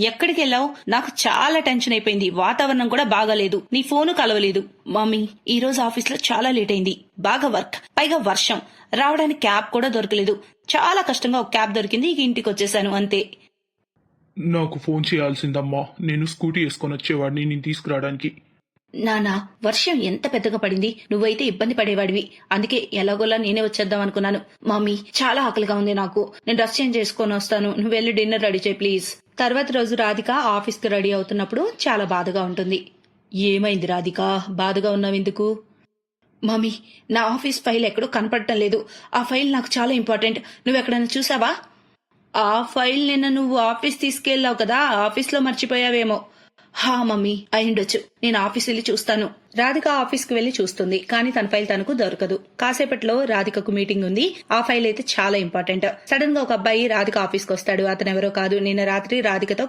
ఎక్కడికి వెళ్ళావు? నాకు చాలా టెన్షన్ అయిపోయింది. వాతావరణం కూడా బాగాలేదు. నీ ఫోను కలవలేదు. మమ్మీ, ఈ రోజు ఆఫీస్ లో చాలా లేట్ అయింది. బాగా వర్క్, పైగా వర్షం. రావడానికి క్యాబ్ కూడా దొరకలేదు. చాలా కష్టంగా ఒక క్యాబ్ దొరికింది. ఇక ఇంటికి వచ్చేసాను అంతే. నాకు ఫోన్ చేయాల్సిందమ్మా. నేను స్కూటీ వేసుకొని వచ్చేవాడిని నేను తీసుకురావడానికి. నానా, వర్షం ఎంత పెద్దగా పడింది. నువ్వైతే ఇబ్బంది పడేవాడివి. అందుకే ఎలాగోలా నేనే వచ్చేద్దాం అనుకున్నాను. మమ్మీ, చాలా ఆకలిగా ఉంది నాకు. నేను డ్రెస్ చేంజ్ చేసుకొని వస్తాను. నువ్వు వెళ్ళి డిన్నర్ రెడీ చేయి ప్లీజ్. తర్వాత రోజు రాధిక ఆఫీస్ కి రెడీ అవుతున్నప్పుడు చాలా బాధగా ఉంటుంది. ఏమైంది రాధిక, బాధగా ఉన్నావెందుకు? మమ్మీ, నా ఆఫీస్ ఫైల్ ఎక్కడో కనపడటం లేదు. ఆ ఫైల్ నాకు చాలా ఇంపార్టెంట్. నువ్వు ఎక్కడైనా చూసావా? ఆ ఫైల్ నిన్న నువ్వు ఆఫీస్ తీసుకెళ్లావు కదా, ఆఫీస్లో మర్చిపోయావేమో. హా మమ్మీ, అయిండొచ్చు. నేను ఆఫీస్ వెళ్లి చూస్తాను. రాధిక ఆఫీస్ కి వెళ్లి చూస్తుంది, కానీ తన ఫైల్ తనకు దొరకదు. కాసేపట్లో రాధికకు మీటింగ్ ఉంది. ఆ ఫైల్ అయితే చాలా ఇంపార్టెంట్. సడన్ గా ఒక అబ్బాయి రాధిక ఆఫీస్ కి వస్తాడు. అతను ఎవరో కాదు, నిన్న రాత్రి రాధికతో